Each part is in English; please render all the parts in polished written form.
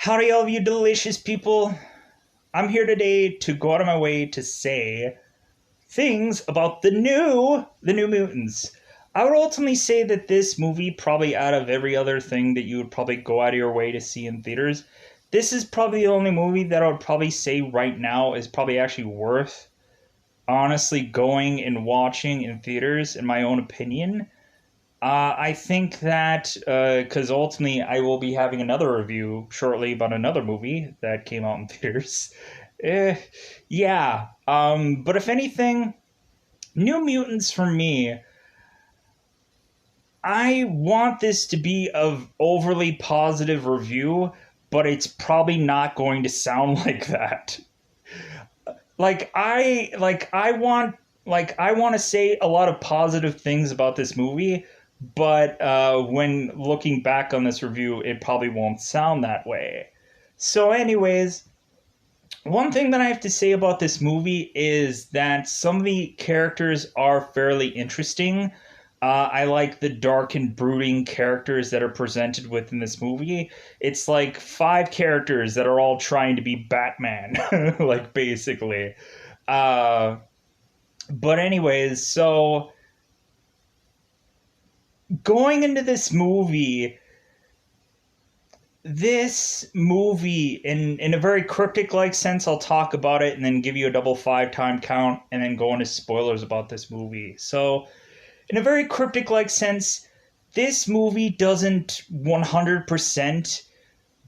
Howdy, all of you delicious people. I'm here today to go out of my way to say things about the new Mutants. I would ultimately say that this movie, probably out of every other thing that you would probably go out of your way to see in theaters, this is probably the only movie that I would probably say right now is probably actually worth honestly going and watching in theaters, in my own opinion. I think that because ultimately I will be having another review shortly about another movie that came out in theaters. Eh, yeah. But if anything, New Mutants for me, I want this to be of overly positive review, but it's probably not going to sound like that. I want to say a lot of positive things about this movie, but when looking back on this review, it probably won't sound that way. So, anyways, one thing that I have to say about this movie is that some of the characters are fairly interesting. I like the dark and brooding characters that are presented within this movie. It's like five characters that are all trying to be Batman, like basically. Uh, but anyways, so going into this movie in a very cryptic like sense, I'll talk about it and then give you a double five time count and then go into spoilers about this movie. So, in a very cryptic like sense, this movie doesn't 100%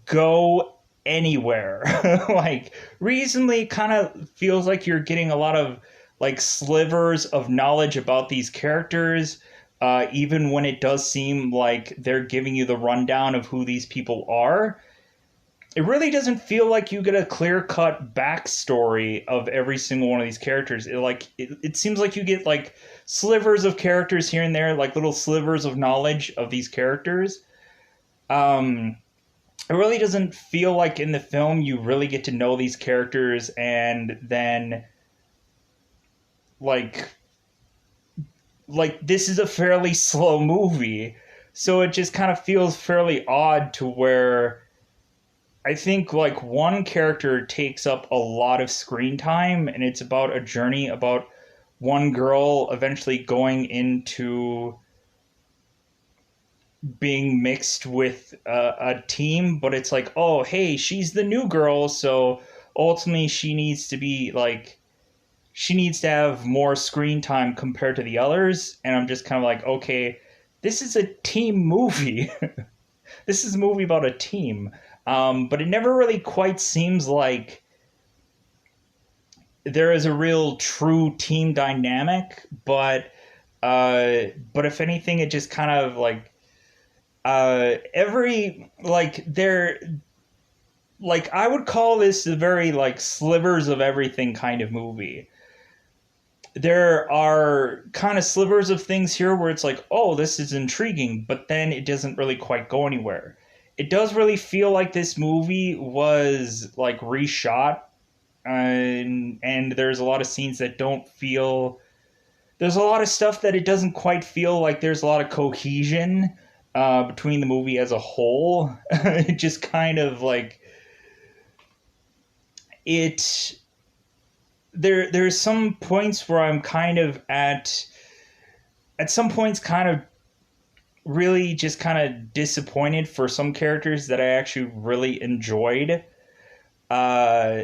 go anywhere. Like, reasonably kind of feels like you're getting a lot of like slivers of knowledge about these characters, even when it does seem like they're giving you the rundown of who these people are. It really doesn't feel like you get a clear cut backstory of every single one of these characters. It seems like you get like slivers of characters here and there, like little slivers of knowledge of these characters. It really doesn't feel like in the film you really get to know these characters and then like this is a fairly slow movie, so it just kind of feels fairly odd to where I think like one character takes up a lot of screen time, and it's about a journey about one girl eventually going into being mixed with a team, but it's like, oh, hey, she's the new girl, so ultimately she needs to have more screen time compared to the others. And I'm just kind of like, okay, this is a team movie. This is a movie about a team. But it never really quite seems like there is a real true team dynamic. But if anything, it just kind of like every like there like I would call this a very like slivers of everything kind of movie. There are kind of slivers of things here where it's like, oh, this is intriguing, but then it doesn't really quite go anywhere. It does really feel like this movie was like reshot, and there's a lot of scenes that don't feel. There's a lot of stuff that it doesn't quite feel like there's a lot of cohesion between the movie as a whole. It just kind of like it there's some points where I'm kind of at some points kind of really just kind of disappointed for some characters that I actually really enjoyed. Uh,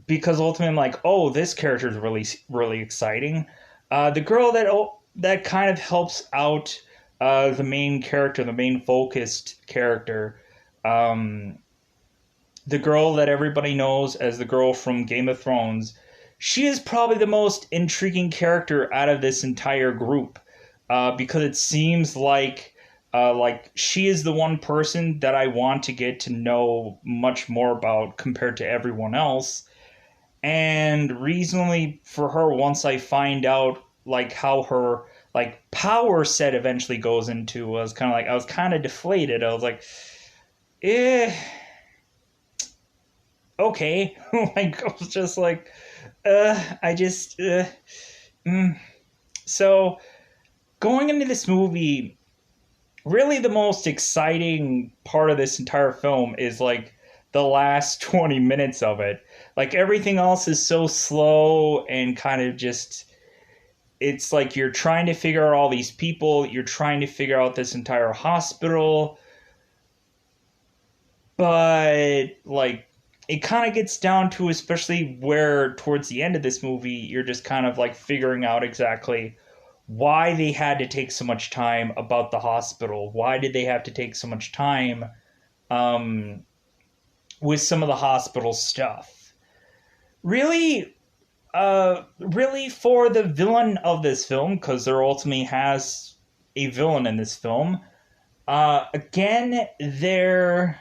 because ultimately I'm like, oh, this character is really really exciting. The girl that kind of helps out the main character, the main focused character. Um, the girl that everybody knows as the girl from Game of Thrones, she is probably the most intriguing character out of this entire group, because it seems like she is the one person that I want to get to know much more about compared to everyone else. And reasonably for her, once I find out like how her like power set eventually goes into, I was kind of deflated. I was like, eh, okay. Like I was just like, I just mm. So going into this movie, really the most exciting part of this entire film is like the last 20 minutes of it. Like everything else is so slow and kind of just, it's like you're trying to figure out all these people, you're trying to figure out this entire hospital, but like it kind of gets down to, especially where towards the end of this movie, you're just kind of like figuring out exactly why they had to take so much time about the hospital. Why did they have to take so much time um, with some of the hospital stuff? Really, really for the villain of this film, because there ultimately has a villain in this film. Again, they're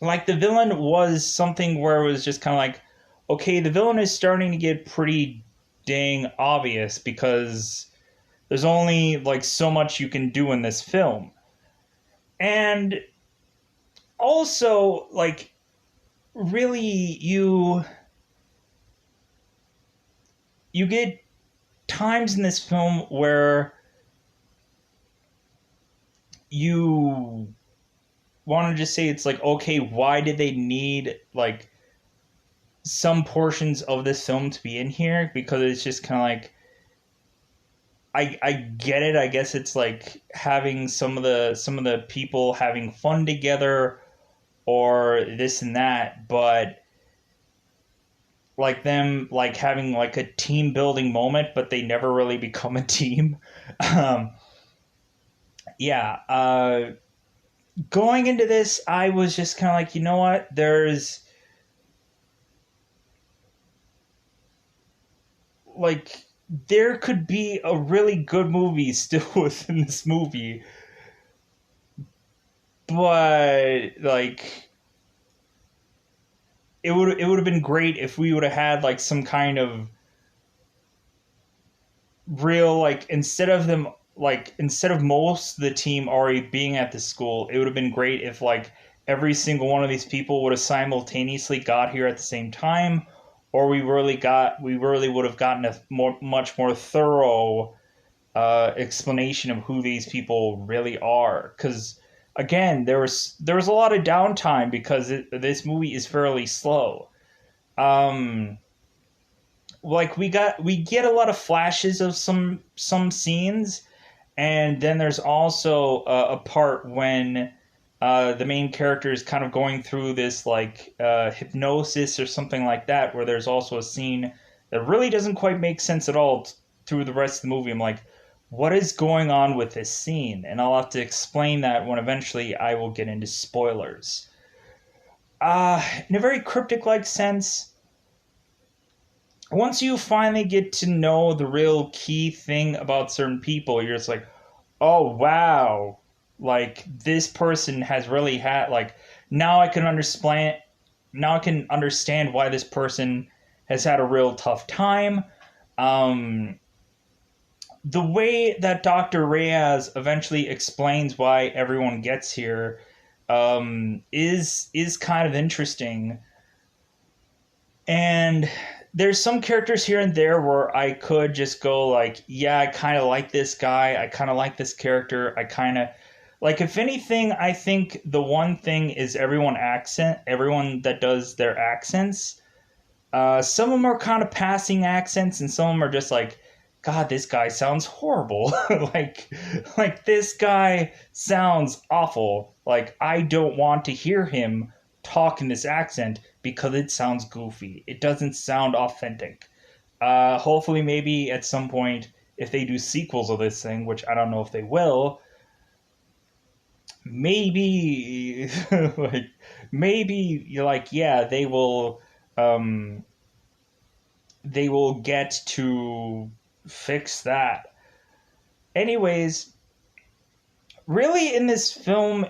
like the villain was something where it was just kind of like, okay, the villain is starting to get pretty dang obvious because there's only like so much you can do in this film. And also, like, really, you get times in this film where you want to just say it's like, okay, why did they need like some portions of this film to be in here? Because it's just kind of like, I get it. I guess it's like having some of the people having fun together or this and that, but like them like having like a team building moment, but they never really become a team. um yeah, going into this, I was just kind of like, you know what, like there could be a really good movie still within this movie, but like it would have been great if we would have had like some kind of real, like instead of most of the team already being at the school, it would have been great if like every single one of these people would have simultaneously got here at the same time, or we really would have gotten a much more thorough explanation of who these people really are. Because again, there was a lot of downtime because this movie is fairly slow. Um, like we get a lot of flashes of some scenes, and then there's also a part when the main character is kind of going through this like hypnosis or something like that, where there's also a scene that really doesn't quite make sense at all through the rest of the movie. I'm like, what is going on with this scene? And I'll have to explain that when eventually I will get into spoilers. In a very cryptic like sense, once you finally get to know the real key thing about certain people, you're just like, oh wow, like this person has really had like, now I can understand why this person has had a real tough time. Um, the way that Dr. Reyes eventually explains why everyone gets here is kind of interesting. And there's some characters here and there where I could just go like, yeah, I kind of like this guy. I kind of like this character. I kind of like, if anything, I think the one thing is everyone that does their accents. Some of them are kind of passing accents, and some of them are just like, God, this guy sounds horrible. like, like this guy sounds awful. Like I don't want to hear him talk in this accent because it sounds goofy. It doesn't sound authentic. Hopefully, maybe at some point, if they do sequels of this thing, which I don't know if they will, maybe like maybe you're like, yeah, um they will get to fix that. Anyways, really in this film,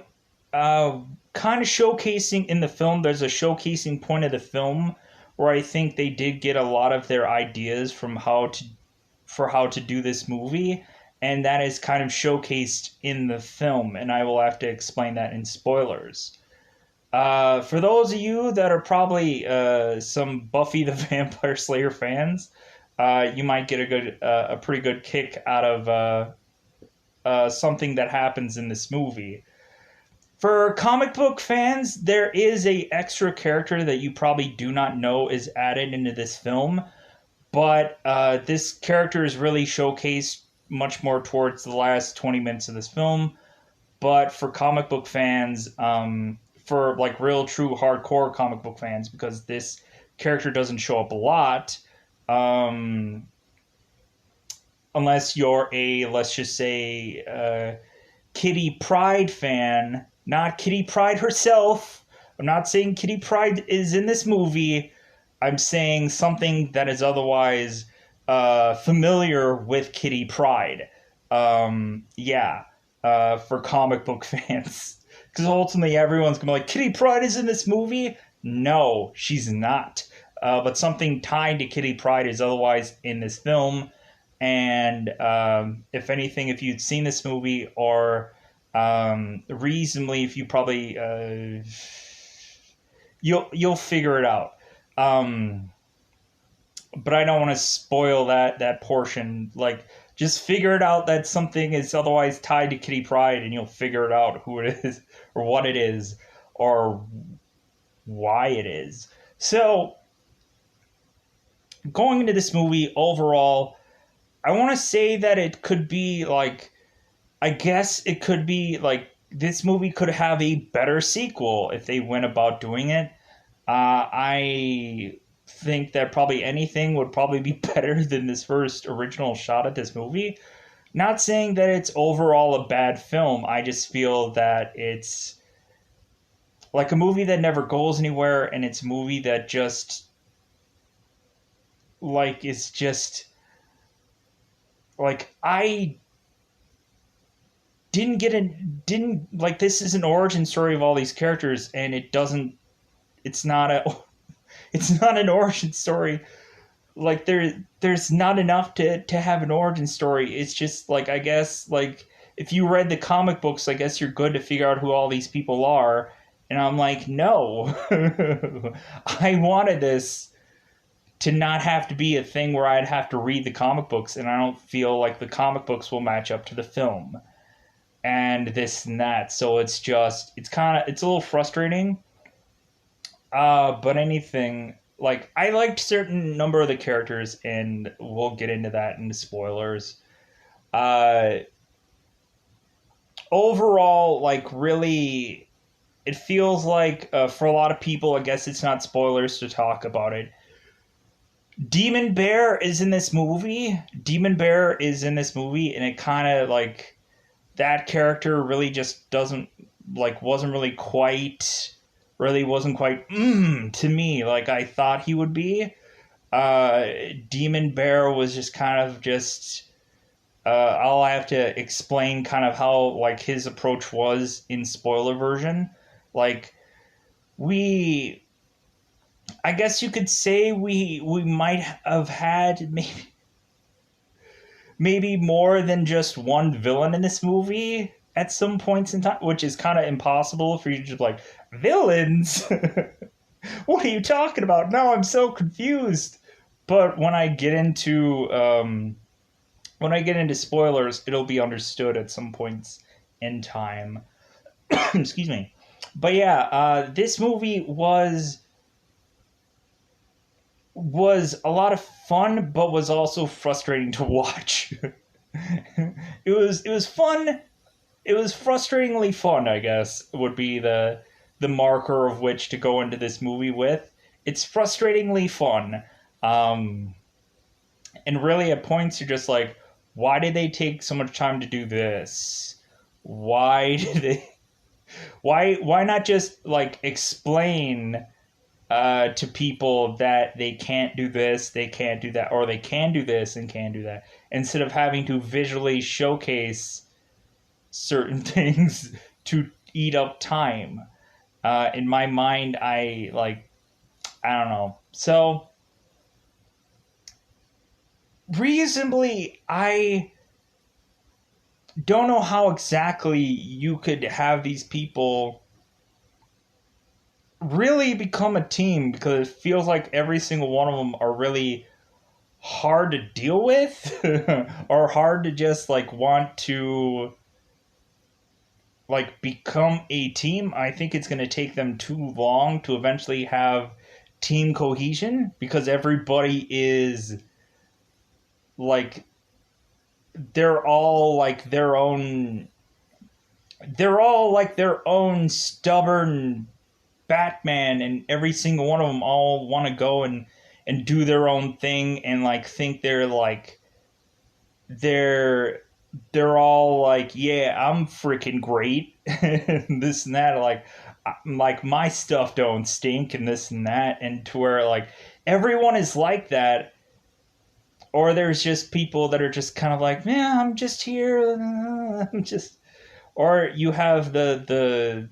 uh kind of showcasing in the film, there's a showcasing point of the film where I think they did get a lot of their ideas from how to do this movie, and that is kind of showcased in the film, and I will have to explain that in spoilers. For those of you that are probably some Buffy the Vampire Slayer fans, you might get a pretty good kick out of something that happens in this movie. For comic book fans, there is a extra character that you probably do not know is added into this film, but this character is really showcased much more towards the last 20 minutes of this film. But for comic book fans, for like real, true, hardcore comic book fans, because this character doesn't show up a lot, um, unless you're a, let's just say, Kitty Pryde fan, not Kitty Pryde herself. I'm not saying Kitty Pryde is in this movie. I'm saying something that is otherwise familiar with Kitty Pryde. Yeah, for comic book fans. Because ultimately everyone's going to be like, Kitty Pryde is in this movie? No, she's not. But something tied to Kitty Pryde is otherwise in this film. And if anything, if you'd seen this movie, or reasonably, if you probably you'll figure it out. But I don't want to spoil that portion. Like, just figure it out that something is otherwise tied to Kitty Pryde, and you'll figure it out who it is, or what it is, or why it is. So, going into this movie overall, I want to say that it could be like, I guess it could be like, this movie could have a better sequel if they went about doing it. I think that probably anything would probably be better than this first original shot at this movie. Not saying that it's overall a bad film. I just feel that it's like a movie that never goes anywhere, and it's a movie that just like is just like I didn't like, this is an origin story of all these characters, and it's not a it's not an origin story. Like, there's not enough to have an origin story. It's just like, I guess, like, if you read the comic books, I guess you're good to figure out who all these people are. And I'm like, no. I wanted this to not have to be a thing where I'd have to read the comic books, and I don't feel like the comic books will match up to the film. And this and that. So it's just, it's a little frustrating. But anything, like, I liked certain number of the characters, and we'll get into that in the spoilers. Uh, Overall, like, really, it feels like, for a lot of people, I guess it's not spoilers to talk about it. Demon Bear is in this movie. Demon Bear is in this movie, and it kind of, like, that character really just doesn't, like, wasn't quite to me like I thought he would be. Demon Bear was just kind of just I'll have to explain kind of how, like, his approach was in spoiler version. Like, I guess you could say we might have had maybe more than just one villain in this movie at some points in time, which is kind of impossible for you to just like, villains? What are you talking about? Now I'm so confused. But when I get into spoilers, it'll be understood at some points in time. Excuse me. But yeah, this movie was a lot of fun, but was also frustrating to watch. It was fun. It was frustratingly fun, I guess, would be the marker of which to go into this movie with. It's frustratingly fun. And really at points you're just like, why did they take so much time to do this? Why did they why not just like explain to people that they can't do this, they can't do that, or they can do this and can do that, instead of having to visually showcase certain things to eat up time. In my mind, I don't know. So, reasonably, I don't know how exactly you could have these people really become a team, because it feels like every single one of them are really hard to deal with or hard to just like want to like become a team, I think it's going to take them too long to eventually have team cohesion because everybody is like they're all like their own they're all like their own stubborn Batman, and every single one of them all want to go and do their own thing and like think they're they're all like, yeah, I'm freaking great, this and that, like my stuff don't stink and this and that, and to where like everyone is like that, or there's just people that are just kind of like, yeah, I'm just here, I'm just, or you have the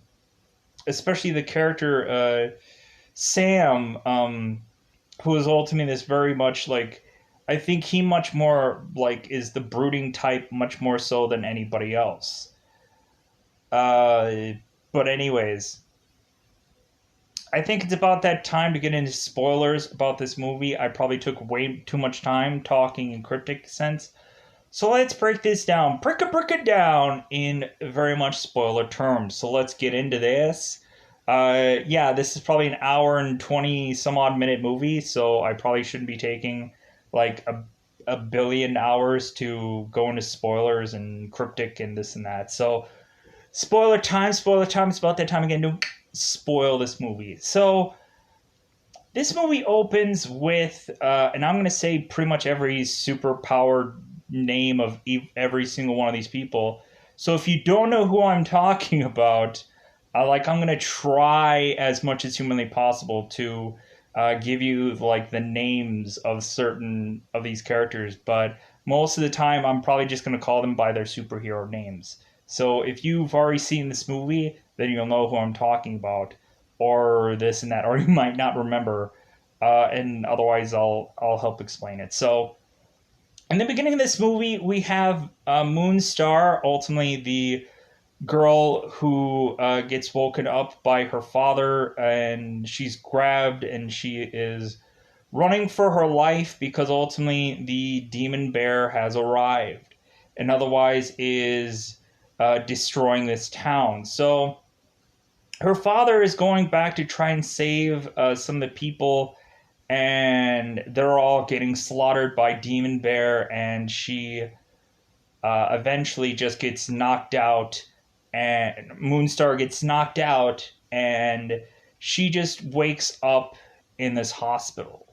especially the character Sam, who is ultimately this very much like, I think he much more like is the brooding type much more so than anybody else. Uh, but anyways, I think it's about that time to get into spoilers about this movie. I probably took way too much time talking in cryptic sense. So let's break this down. Break it down in very much spoiler terms. So let's get into this. Yeah, this is probably an hour and 20 some odd minute movie, so I probably shouldn't be taking like a billion hours to go into spoilers and cryptic and this and that. So, spoiler time. It's about that time again to spoil this movie. So, this movie opens with, and I'm going to say pretty much every superpowered name of every single one of these people. So if you don't know who I'm talking about, I'm going to try as much as humanly possible to give you like the names of certain of these characters, but most of the time I'm probably just going to call them by their superhero names. So if you've already seen this movie, then you'll know who I'm talking about, or this and that, or you might not remember, and otherwise I'll help explain it. So in the beginning of this movie, we have Moonstar, ultimately the girl who gets woken up by her father, and she's grabbed, and she is running for her life because ultimately the demon bear has arrived, and otherwise is destroying this town. So her father is going back to try and save some of the people, and they're all getting slaughtered by Demon Bear, and she eventually just gets knocked out, and Moonstar gets knocked out, and she just wakes up in this hospital.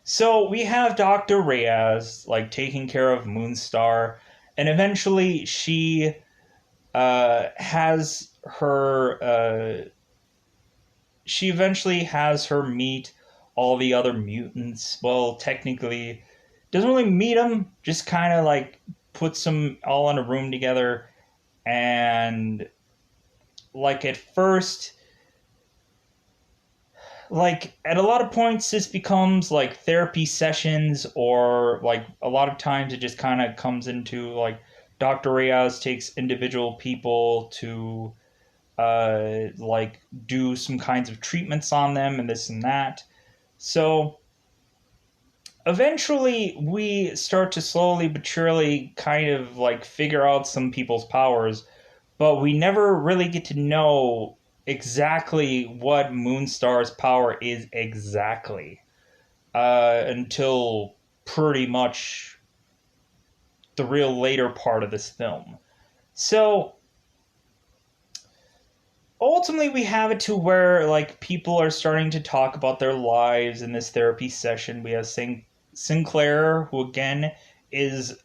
So we have Dr. Reyes like taking care of Moonstar, and eventually has her she eventually has her meet all the other mutants. Well, technically, doesn't really meet them, just kind of like puts them all in a room together. And like at first, like at a lot of points, this becomes like therapy sessions, or like a lot of times it just kind of comes into like Dr. Reyes takes individual people to like do some kinds of treatments on them and this and that. So eventually we start to slowly but surely kind of like figure out some people's powers, but we never really get to know exactly what Moonstar's power is exactly until pretty much the real later part of this film. So ultimately we have it to where like people are starting to talk about their lives in this therapy session. We have Sinclair, who again is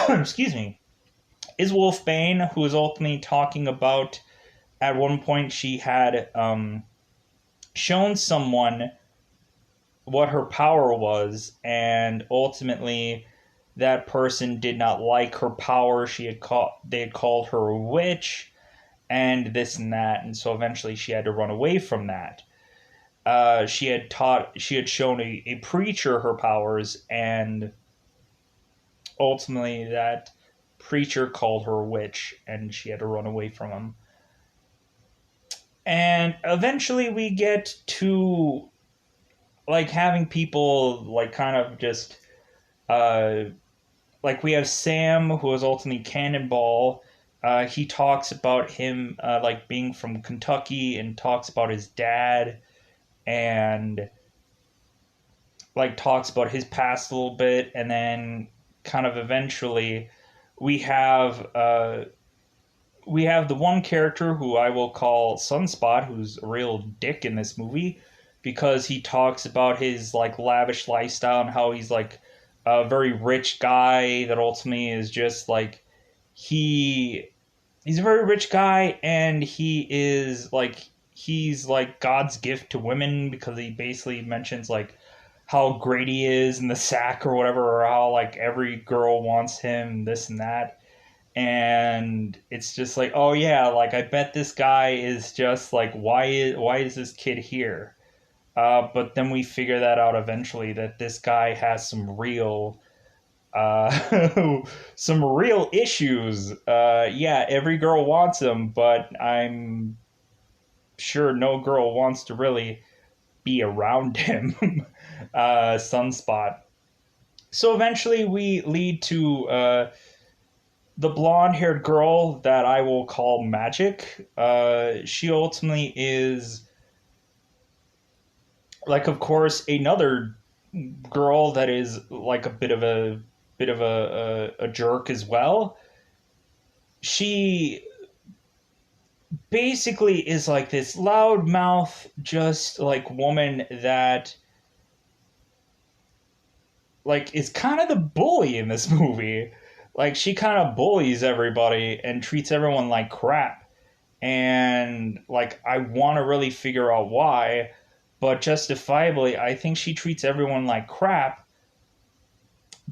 excuse me, is Wolfbane, who is ultimately talking about at one point she had shown someone what her power was, and ultimately that person did not like her power. They had called her a witch and this and that, and so eventually she had to run away from that. She had shown a preacher her powers, and ultimately that preacher called her a witch, and she had to run away from him. And eventually we get to like having people like kind of just uh like we have Sam, who is ultimately Cannonball. He talks about him like being from Kentucky and talks about his dad and like talks about his past a little bit, and then kind of eventually we have uh, we have the one character who I will call Sunspot, who's a real dick in this movie because he talks about his like lavish lifestyle and how he's like a very rich guy that ultimately is just like he he's a very rich guy and he's like God's gift to women because he basically mentions like how great he is in the sack or whatever, or how like every girl wants him, this and that. And it's just like, oh yeah, like I bet this guy is just like, why is this kid here? But then we figure that out eventually that this guy has some real issues. Yeah, every girl wants him, but I'm sure no girl wants to really be around him. Sunspot. So eventually we lead to the blonde haired girl that I will call Magic. She ultimately is, like, of course, another girl that is like a bit of a jerk as well. She basically is like this loudmouth, just like woman that like is kind of the bully in this movie. Like she kind of bullies everybody and treats everyone like crap. And like I want to really figure out why, but justifiably I think she treats everyone like crap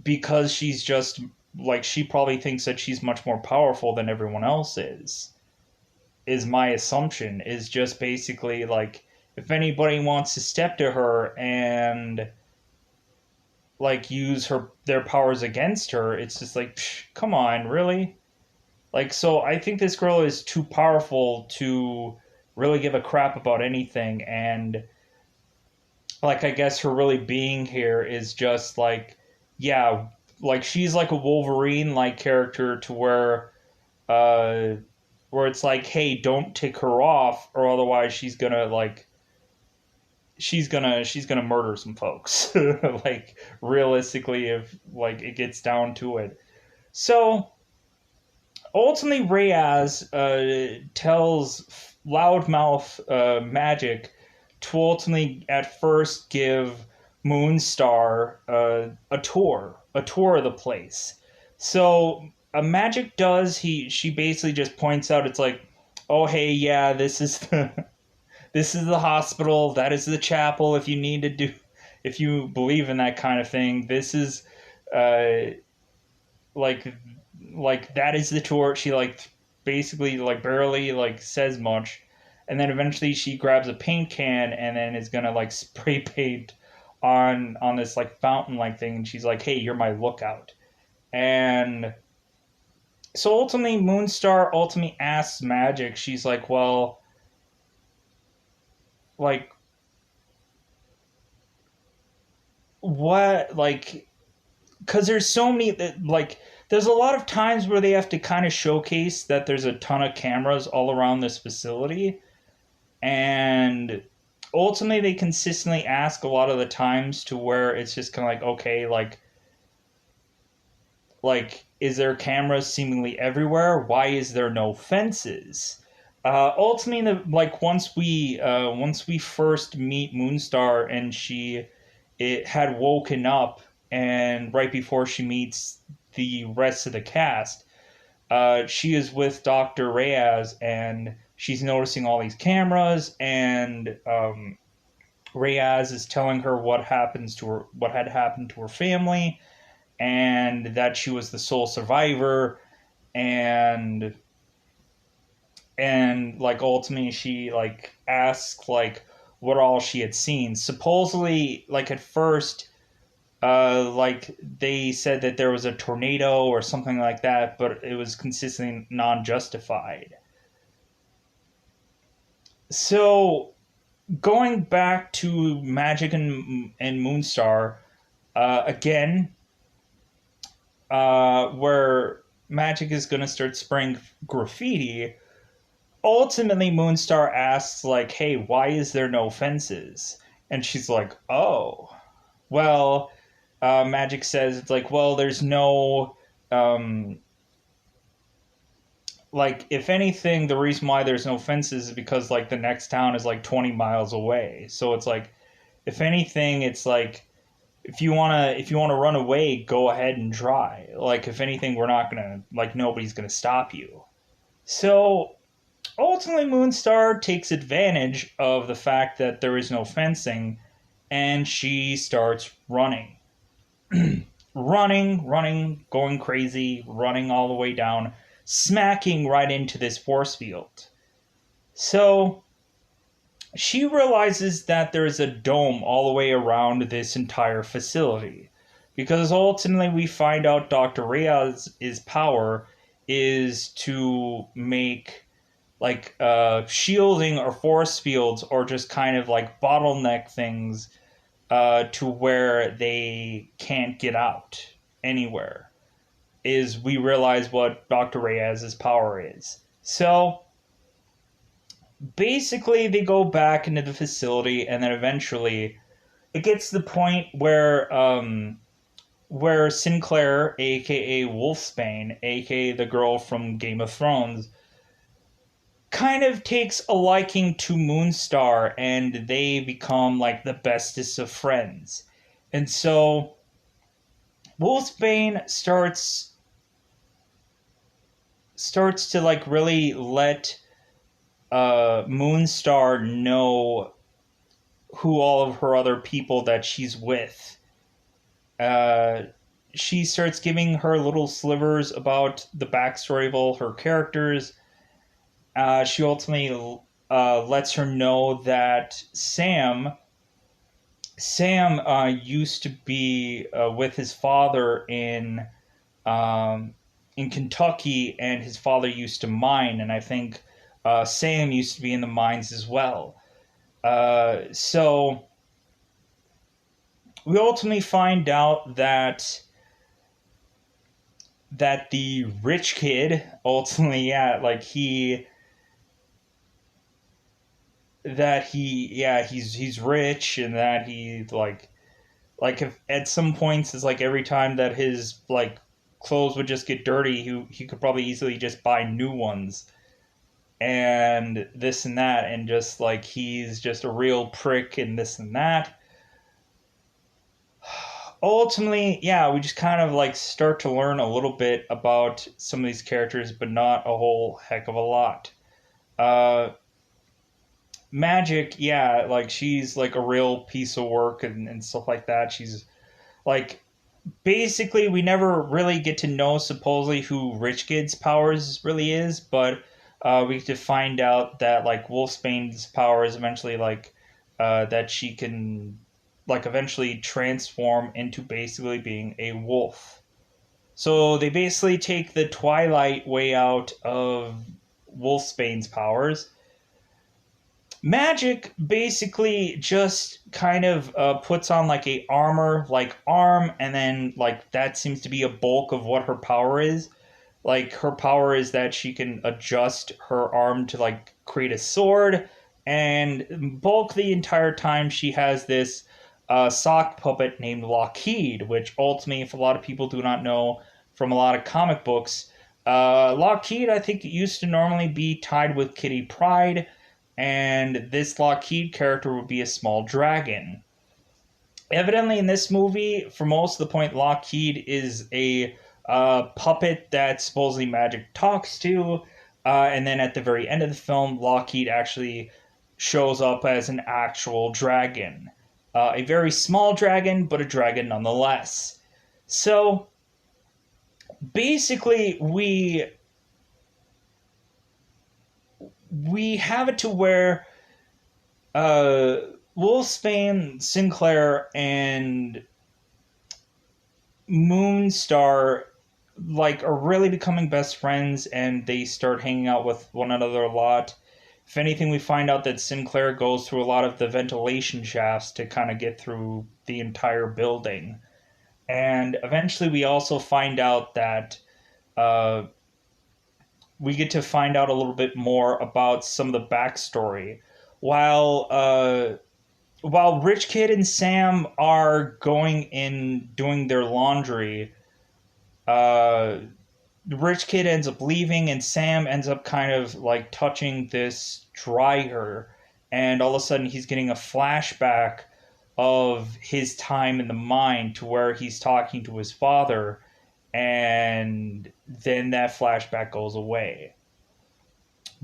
because she's just like she probably thinks that she's much more powerful than everyone else is my assumption. Is just basically like if anybody wants to step to her and like use their powers against her, it's just like psh, come on, really? Like, so I think this girl is too powerful to really give a crap about anything. And, like, I guess her really being here is just like, yeah, like, she's like a Wolverine like character to uh, where it's like, hey, don't tick her off, or otherwise she's gonna murder some folks. Like, realistically, if, like, it gets down to it. So, ultimately Reyes tells loudmouth Magic to ultimately at first give Moonstar a tour of the place. So Magic does he she basically just points out it's like, oh hey yeah, this is the this is the hospital, that is the chapel if you need to do if you believe in that kind of thing. This is uh like that is the tour. She like basically like barely like says much, and then eventually she grabs a paint can and then is gonna like spray paint on this like fountain like thing, and she's like, hey, you're my lookout. And so ultimately Moonstar ultimately asks Magic, she's like, well, like what, like, because there's so many that like there's a lot of times where they have to kind of showcase that there's a ton of cameras all around this facility, and ultimately they consistently ask a lot of the times to where it's just kind of like, okay, like is there cameras seemingly everywhere? Why is there no fences? Ultimately, like once we first meet Moonstar and she it had woken up, and right before she meets the rest of the cast, she is with Dr. Reyes and she's noticing all these cameras, and Reyes is telling her what had happened to her family, and that she was the sole survivor, and like ultimately she like asks like what all she had seen. Supposedly, like at first, like they said that there was a tornado or something like that, but it was consistently non-justified. So going back to Magic and Moonstar, again, where Magic is going to start spraying graffiti. Ultimately, Moonstar asks, like, hey, why is there no fences? And she's like, oh, well, Magic says, it's like, well, there's no, um, like, if anything, the reason why there's no fences is because, like, the next town is, like, 20 miles away. So it's like, if anything, it's like, if you wanna run away, go ahead and try. Like, if anything, we're not gonna, like, nobody's gonna stop you. So ultimately, Moonstar takes advantage of the fact that there is no fencing, and she starts running. running, going crazy, running all the way down, smacking right into this force field. So she realizes that there's a dome all the way around this entire facility. Because ultimately, we find out Dr. Reyes' power is to make like shielding or force fields or just kind of like bottleneck things to where they can't get out anywhere. Is we realize what Dr. Reyes' power is. So basically, they go back into the facility, and then eventually it gets to the point where Sinclair, aka Wolfsbane, aka the girl from Game of Thrones, kind of takes a liking to Moonstar, and they become like the bestest of friends. And so Wolfsbane starts to like really let Moonstar know who all of her other people that she's with. Uh, she starts giving her little slivers about the backstory of all her characters. She ultimately lets her know that Sam used to be with his father um, in Kentucky, and his father used to mine, and I think Sam used to be in the mines as well. So we ultimately find out that the rich kid ultimately, yeah, like he's rich, and that he like if at some points it's like every time that his like clothes would just get dirty, he could probably easily just buy new ones, and this and that, and just like he's just a real prick and this and that. Ultimately, yeah, we just kind of like start to learn a little bit about some of these characters, but not a whole heck of a lot. uh Magic, yeah, like she's like a real piece of work, and stuff like that. She's like, basically, we never really get to know supposedly who Rich Kid's powers really is, but we get to find out that like Wolfsbane's power is eventually like that she can like eventually transform into basically being a wolf. So they basically take the Twilight way out of Wolfsbane's powers. Magic basically just kind of puts on like a armor like arm, and then like that seems to be a bulk of what her power is. Like her power is that she can adjust her arm to like create a sword, and bulk the entire time she has this sock puppet named Lockheed, which ultimately, if a lot of people do not know from a lot of comic books, Lockheed I think used to normally be tied with Kitty Pryde, and this Lockheed character would be a small dragon. Evidently, in this movie, for most of the point, Lockheed is a puppet that supposedly Magic talks to, and then at the very end of the film, Lockheed actually shows up as an actual dragon. A very small dragon, but a dragon nonetheless. So, basically, we have it to where uh, Wolfsbane, Sinclair, and Moonstar like are really becoming best friends, and they start hanging out with one another a lot. If anything, we find out that Sinclair goes through a lot of the ventilation shafts to kind of get through the entire building. And eventually, we also find out that uh, we get to find out a little bit more about some of the backstory. While while Rich Kid and Sam are going in doing their laundry, uh, the rich kid ends up leaving, and Sam ends up kind of like touching this dryer, and all of a sudden he's getting a flashback of his time in the mine to where he's talking to his father, and then that flashback goes away.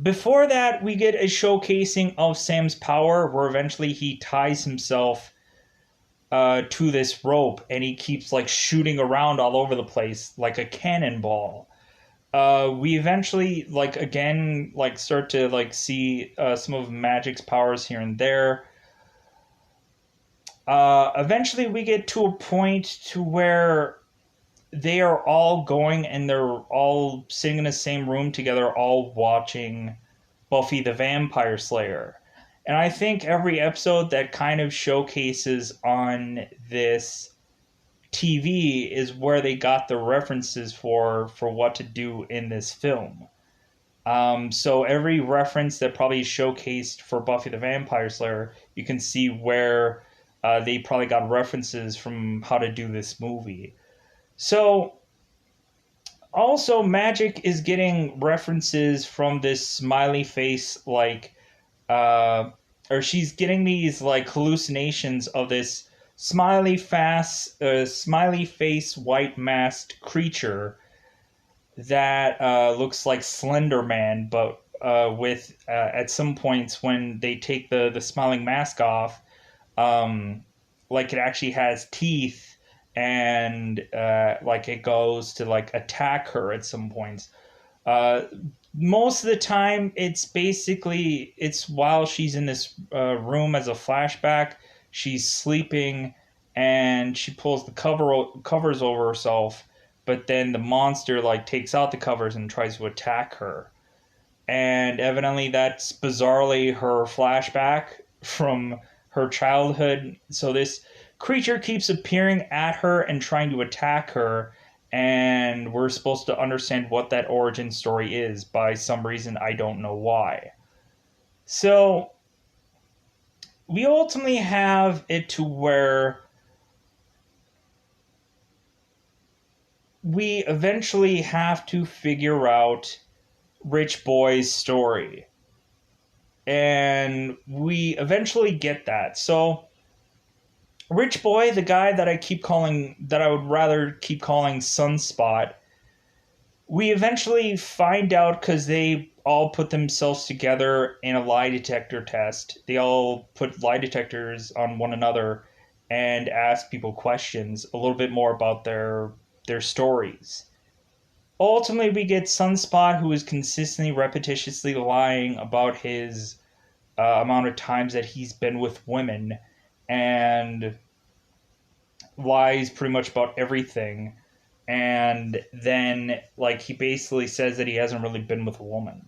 Before that, we get a showcasing of Sam's power, where eventually he ties himself to this rope, and he keeps like shooting around all over the place like a cannonball. We eventually like again like start to like see some of Magic's powers here and there. Eventually we get to a point to where they are all going and they're all sitting in the same room together, all watching Buffy the Vampire Slayer. And I think every episode that kind of showcases on this TV is where they got the references for what to do in this film. So every reference that probably is showcased for Buffy the Vampire Slayer, you can see where they probably got references from how to do this movie. So also Magic is getting references from this smiley face like uh, or she's getting these like hallucinations of this smiley face white masked creature that looks like Slender Man, but with at some points when they take the smiling mask off, um, like it actually has teeth, and like it goes to like attack her at some points. Uh, Most of the time, it's while she's in this room as a flashback. She's sleeping, and she pulls the covers over herself. But then the monster like takes out the covers and tries to attack her. And evidently, that's bizarrely her flashback from her childhood. So this creature keeps appearing at her and trying to attack her, and we're supposed to understand what that origin story is by some reason I don't know why. So we ultimately have it to where we eventually have to figure out Rich Boy's story. And we eventually get that. So Rich Boy, the guy that I would rather keep calling Sunspot, we eventually find out because they all put themselves together in a lie detector test. They all put lie detectors on one another and ask people questions a little bit more about their stories. Ultimately, we get Sunspot, who is consistently, repetitiously lying about his amount of times that he's been with women, and lies pretty much about everything. And then like he basically says that he hasn't really been with a woman,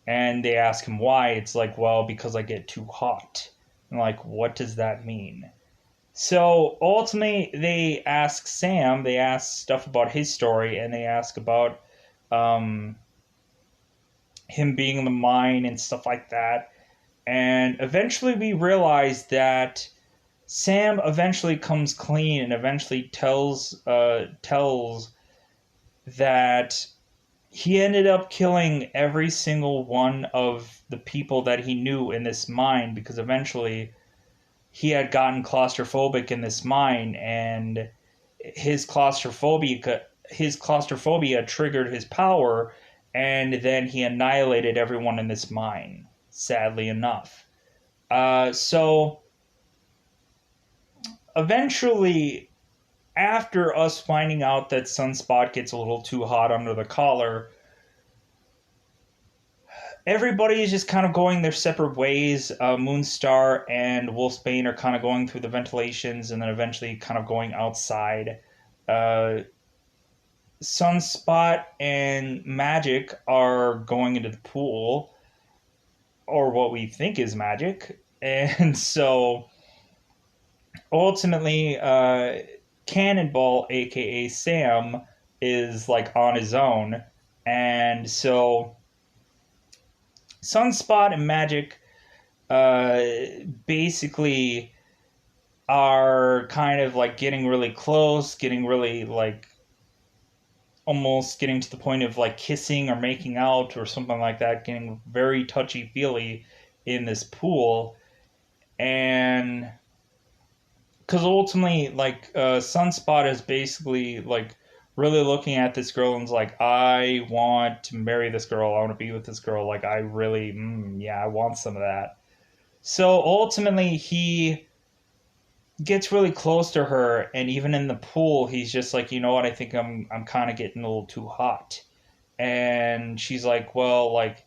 and they ask him why. It's like, well, because I get too hot. And like, what does that mean? So ultimately they ask stuff about his story, and they ask about um, him being in the mine and stuff like that. And eventually we realize that Sam eventually comes clean and eventually tells that he ended up killing every single one of the people that he knew in this mine, because eventually he had gotten claustrophobic in this mine, and his claustrophobia triggered his power, and then he annihilated everyone in this mine, sadly enough. So eventually, after us finding out that Sunspot gets a little too hot under the collar, everybody is just kind of going their separate ways. Moonstar and Wolfsbane are kind of going through the ventilations and then eventually kind of going outside. Uh, Sunspot and Magic are going into the pool, or what we think is Magic. And so ultimately, Cannonball, aka Sam, is like on his own. And so Sunspot and Magic uh, basically are kind of like getting really close, getting really like almost getting to the point of like kissing or making out or something like that, getting very touchy feely in this pool. And because ultimately, like, Sunspot is basically like really looking at this girl and's like, I want to marry this girl, I want to be with this girl, like, I really, yeah, I want some of that. So ultimately, he gets really close to her, and even in the pool, he's just like, you know what, I think I'm kind of getting a little too hot. And she's like, well, like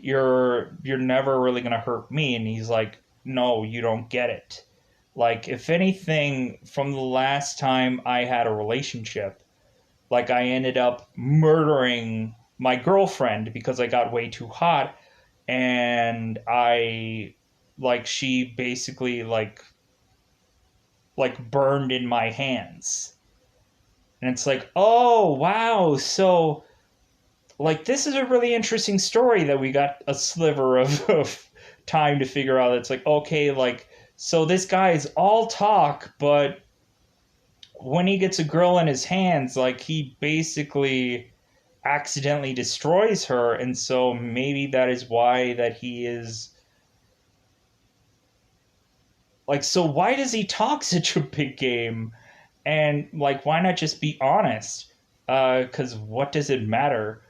you're never really gonna hurt me. And he's like, no, you don't get it. Like, if anything, from the last time I had a relationship, like, I ended up murdering my girlfriend because I got way too hot. And I, like, she basically like burned in my hands. And it's like, oh wow, so like, this is a really interesting story that we got a sliver of time to figure out. It's like, okay, like, so this guy is all talk, but when he gets a girl in his hands, like, he basically accidentally destroys her. And so maybe that is why that he is like, so why does he talk such a big game? And like, why not just be honest? Because what does it matter?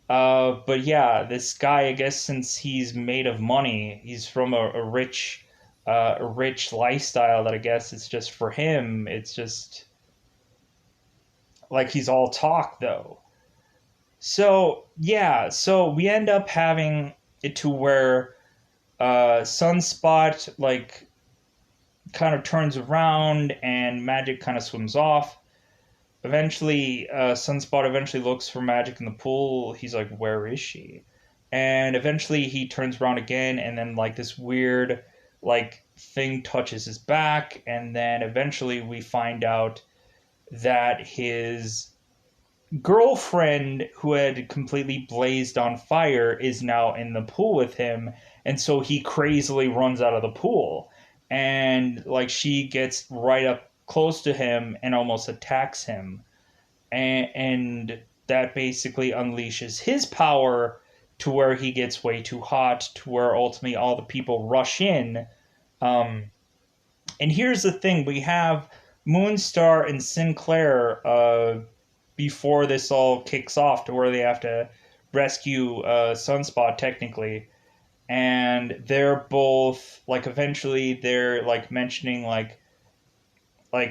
But yeah, this guy, I guess, since he's made of money, he's from a rich lifestyle that I guess it's just for him. It's just like he's all talk though. So yeah, so we end up having it to where Sunspot like kind of turns around and Magic kind of swims off. Eventually, Sunspot eventually looks for Magic in the pool. He's like, where is she? And eventually he turns around again, and then like this weird like thing touches his back, and then eventually we find out that his girlfriend, who had completely blazed on fire, is now in the pool with him. And so he crazily runs out of the pool, and like she gets right up close to him and almost attacks him. And that basically unleashes his power to where he gets way too hot, to where ultimately all the people rush in. um, and here's the thing, we have Moonstar and Sinclair before this all kicks off, to where they have to rescue Sunspot technically. And they're both like, eventually they're like mentioning like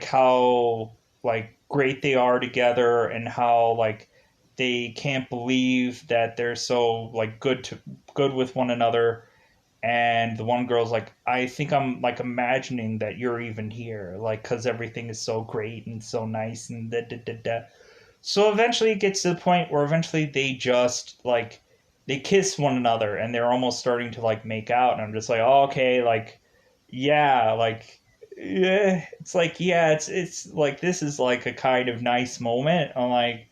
how like great they are together, and how like they can't believe that they're so like good with one another. And the one girl's like, I think I'm like imagining that you're even here, like, because everything is so great and so nice and da da da da. So eventually it gets to the point where eventually they just like they kiss one another, and they're almost starting to like make out. And I'm just like, oh, okay, like, yeah, like, yeah, it's like, yeah, it's like, this is like a kind of nice moment. I'm like,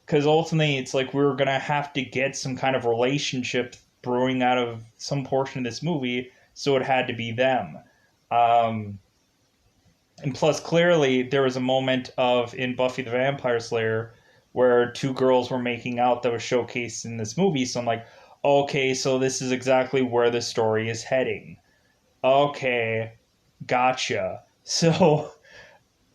because ultimately it's like we're gonna have to get some kind of relationship brewing out of some portion of this movie, so it had to be them. Um, and plus, clearly, there was a moment of in Buffy the Vampire Slayer where two girls were making out that was showcased in this movie. So I'm like, okay, so this is exactly where the story is heading. Okay, gotcha. So,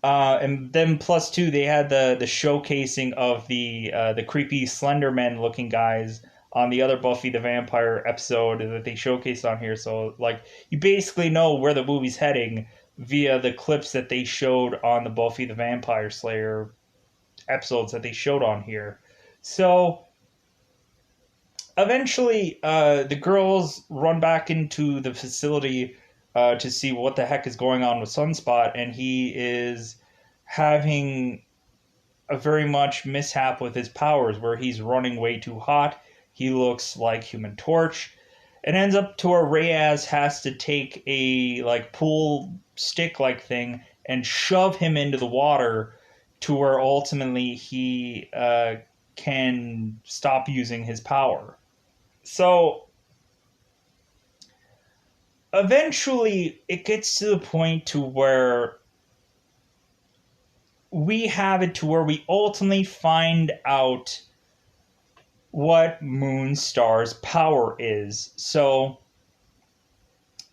and then plus two, they had the showcasing of the creepy Slenderman looking guys on the other Buffy the Vampire episode that they showcased on here. So like, you basically know where the movie's heading via the clips that they showed on the Buffy the Vampire Slayer episodes that they showed on here. So eventually, the girls run back into the facility to see what the heck is going on with Sunspot, and he is having a very much mishap with his powers, where he's running way too hot. He looks like Human Torch. It ends up to where Reyes has to take a like pool stick like thing and shove him into the water to where ultimately he can stop using his power. So eventually it gets to the point to where we have it to where we ultimately find out what Moonstar's power is. So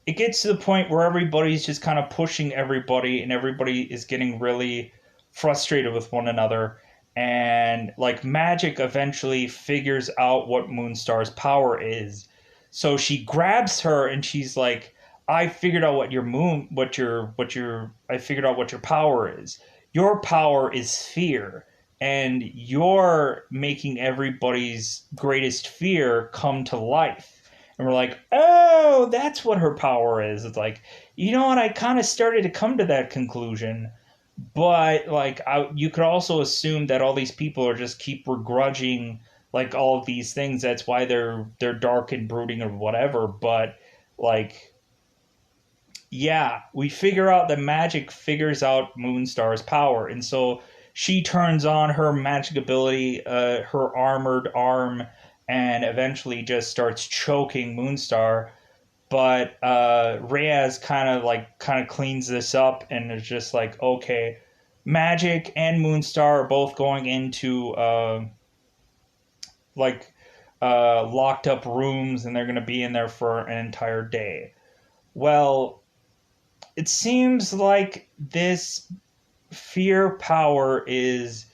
it gets to the point where everybody's just kind of pushing everybody and everybody is getting really frustrated with one another, and like Magic eventually figures out what Moonstar's power is. So she grabs her and she's like, I figured out what your moon what your I figured out what your power is. Your power is fear, and you're making everybody's greatest fear come to life. And we're like, oh, that's what her power is. It's like, you know what? I kind of started to come to that conclusion. But, like, you could also assume that all these people are just keep begrudging, like, all of these things. That's why they're dark and brooding or whatever. But, like, yeah, we figure out that Magic figures out Moonstar's power. And so she turns on her magic ability, her armored arm, and eventually just starts choking Moonstar. But Reyes kind of cleans this up and is just like, okay, Magic and Moonstar are both going into like locked up rooms, and they're going to be in there for an entire day. Well, it seems like this fear power is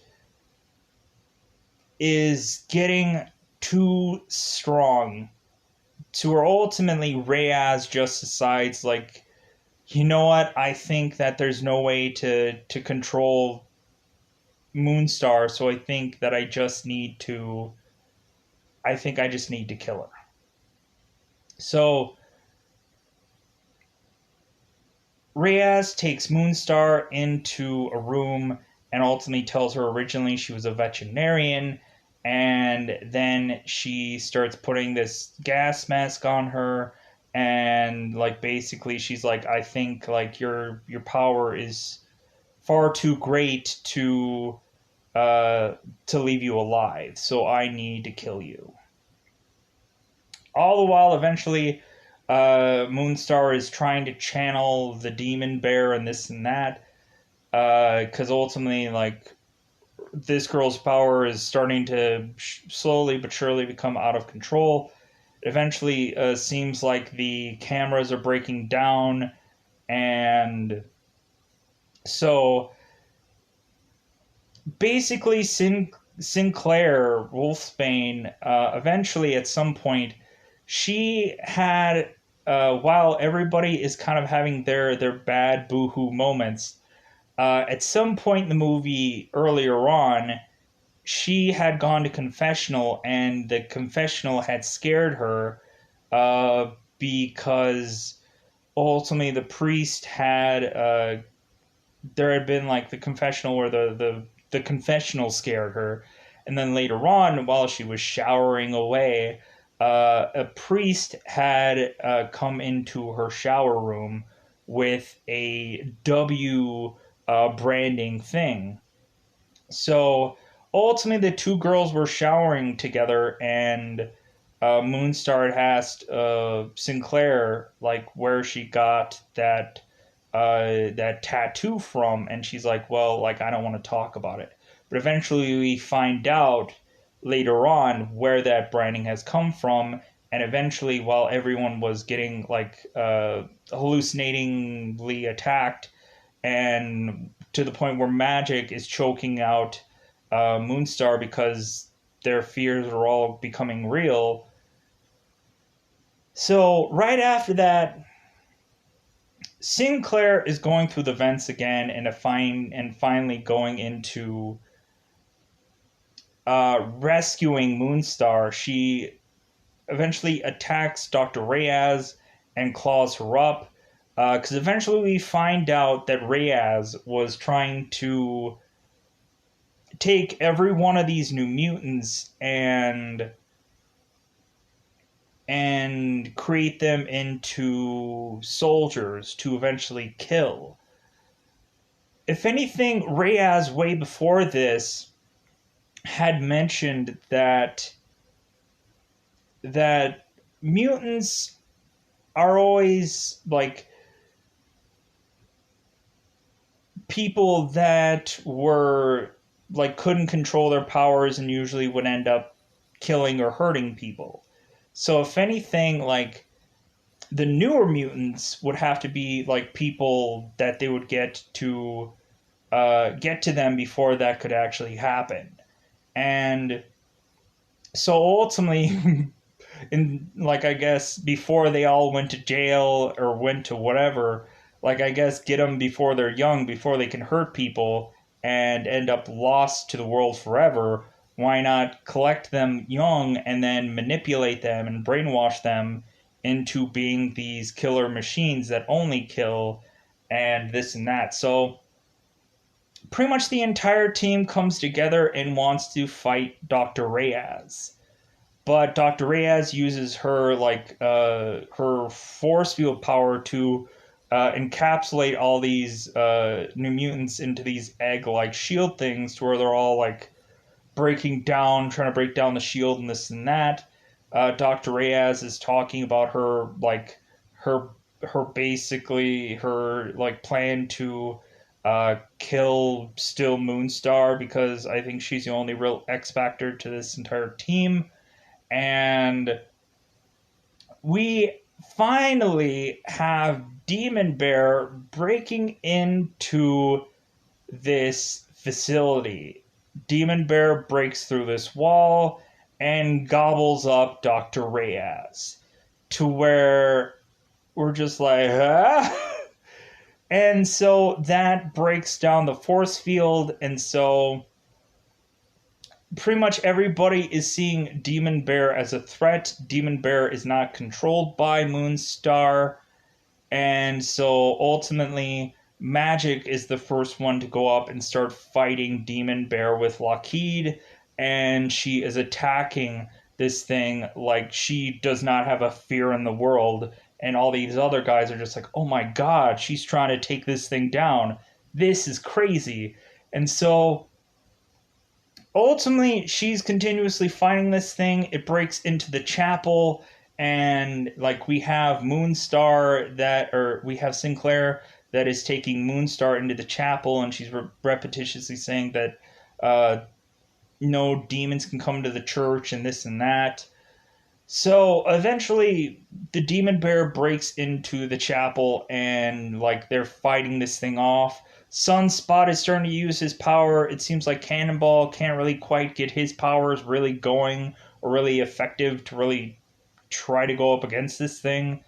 getting too strong to where ultimately Reyes just decides, like, you know what, I think that there's no way to control Moonstar, so I think I just need to kill her. So Reyes takes Moonstar into a room and ultimately tells her originally she was a veterinarian, and then she starts putting this gas mask on her, and like basically she's like, I think like your power is far too great uh to leave you alive, so I need to kill you. All the while, eventually, Moonstar is trying to channel the demon bear and this and that, because ultimately, like, this girl's power is starting to slowly but surely become out of control. It eventually seems like the cameras are breaking down, and so basically, Sinclair Wolfsbane, eventually at some point, she had, while everybody is kind of having their bad boohoo moments, at some point in the movie earlier on, she had gone to confessional, and the confessional had scared her, because ultimately the priest had, there had been like the confessional where the confessional scared her, and then later on, while she was showering away, a priest had come into her shower room with a W branding thing. So ultimately, the two girls were showering together, and Moonstar had asked Sinclair like where she got that tattoo from, and she's like, well, like, I don't want to talk about it. But eventually we find out later on where that branding has come from, and eventually, while everyone was getting like hallucinatingly attacked, and to the point where Magic is choking out Moonstar because their fears are all becoming real. So right after that, Sinclair is going through the vents again, and finally going into rescuing Moonstar. She eventually attacks Dr. Reyes and claws her up, because eventually we find out that Reyes was trying to take every one of these new mutants and create them into soldiers to eventually kill. If anything, Reyes way before this had mentioned that mutants are always like people that were like couldn't control their powers and usually would end up killing or hurting people. So if anything, like the newer mutants would have to be like people that they would get to them before that could actually happen. And so ultimately, in like I guess before they all went to jail or went to whatever, like I guess get them before they're young, before they can hurt people and end up lost to the world forever. Why not collect them young and then manipulate them and brainwash them into being these killer machines that only kill and this and that? So pretty much the entire team comes together and wants to fight Dr. Reyes, but Dr. Reyes uses her force field power to encapsulate all these New Mutants into these egg-like shield things, to where they're all like breaking down, trying to break down the shield and this and that. Dr. Reyes is talking about her her like plan to kill Still Moonstar, because I think she's the only real X factor to this entire team. And we finally have Demon Bear breaking into this facility. Demon Bear breaks through this wall and gobbles up Dr. Reyes, to where we're just like, huh? And so that breaks down the force field, and so pretty much everybody is seeing Demon Bear as a threat. Demon Bear is not controlled by Moonstar, and so ultimately, Magic is the first one to go up and start fighting Demon Bear with Lockheed, and she is attacking this thing like she does not have a fear in the world. And all these other guys are just like, oh my god, she's trying to take this thing down. This is crazy. And so ultimately, she's continuously fighting this thing. It breaks into the chapel, and like we have Moonstar or we have Sinclair that is taking Moonstar into the chapel, and she's repetitiously saying that no demons can come to the church and this and that. So eventually, the Demon Bear breaks into the chapel, and like they're fighting this thing off. Sunspot is starting to use his power. It seems like Cannonball can't really quite get his powers really going or really effective to really try to go up against this thing.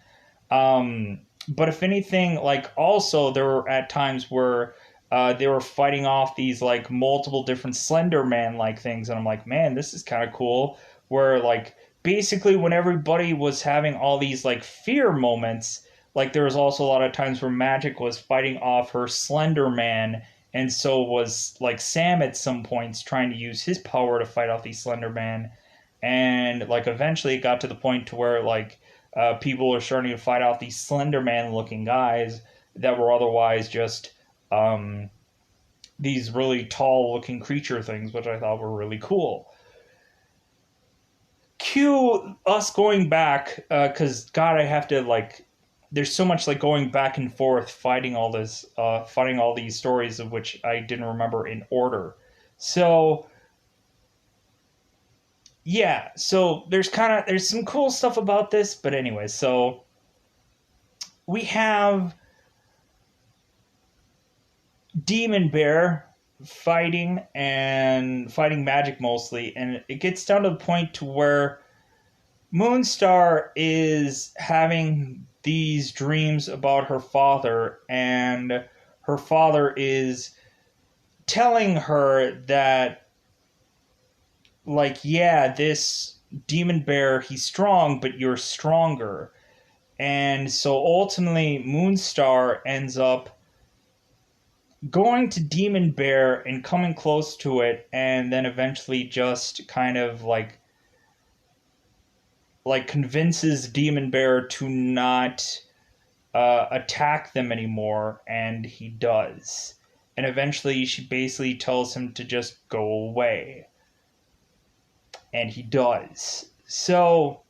But if anything, like also there were at times where they were fighting off these like multiple different Slender Man like things, and I'm like, man, this is kind of cool. Where like basically when everybody was having all these like fear moments, like there was also a lot of times where Magic was fighting off her Slender Man, and so was like Sam at some points trying to use his power to fight off these Slender Man. And like eventually it got to the point to where like people are starting to fight off these Slender Man looking guys that were otherwise just um, these really tall looking creature things, which I thought were really cool. Cue us going back, because God, I have to like. There's so much like going back and forth, fighting all this, fighting all these stories of which I didn't remember in order. So yeah, so there's some cool stuff about this, but anyway, so we have Demon Bear fighting Magic mostly, and it gets down to the point to where Moonstar is having these dreams about her father, and her father is telling her that, like, yeah, this Demon Bear, he's strong, but you're stronger. And so ultimately, Moonstar ends up going to Demon Bear and coming close to it, and then eventually just kind of like convinces Demon Bear to not attack them anymore, and he does. and eventually she basically tells him to just go away. And he does. So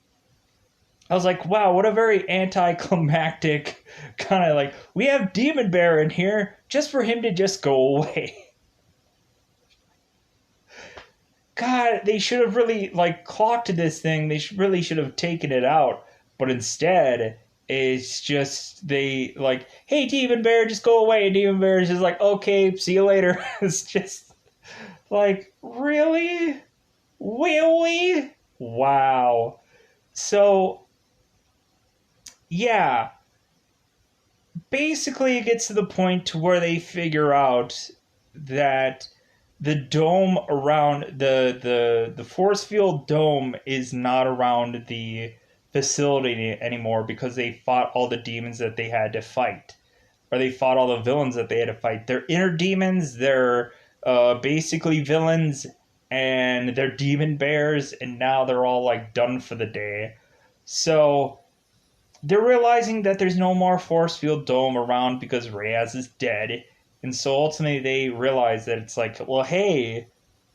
I was like, wow, what a very anticlimactic kind of like, we have Demon Bear in here just for him to just go away. God, they should have really like clocked this thing. They really should have taken it out. But instead, it's just they like, hey, Demon Bear, just go away. And Demon Bear is just like, okay, see you later. It's just like, really? Really? Wow. So, yeah, basically it gets to the point to where they figure out that the dome around the force field dome is not around the facility anymore because they fought all the demons that they had to fight, or they fought all the villains that they had to fight. They're inner demons, they're basically villains, and they're demon bears, and now they're all like done for the day. So they're realizing that there's no more force field dome around because Reyes is dead. And so ultimately they realize that it's like, well, hey,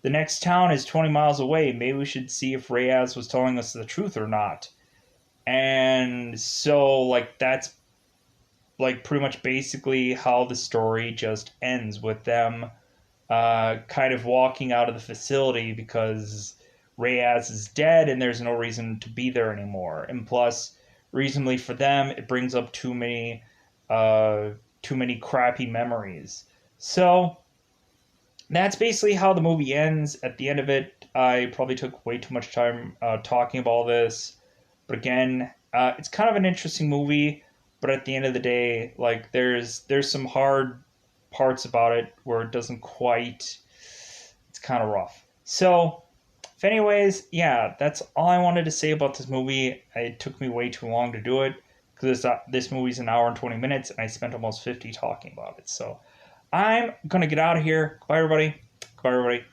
the next town is 20 miles away. Maybe we should see if Reyes was telling us the truth or not. And so, like, that's like pretty much basically how the story just ends with them kind of walking out of the facility because Reyes is dead and there's no reason to be there anymore. And plus, reasonably for them, it brings up uh, too many crappy memories. So that's basically how the movie ends. At the end of it, I probably took way too much time talking about all this, but again, it's kind of an interesting movie. But at the end of the day, like there's some hard parts about it where it doesn't quite. It's kind of rough. So, if anyways, yeah, that's all I wanted to say about this movie. It took me way too long to do it because this movie's an hour and 20 minutes, and I spent almost 50 talking about it. So, I'm gonna get out of here. Bye, everybody. Bye, everybody.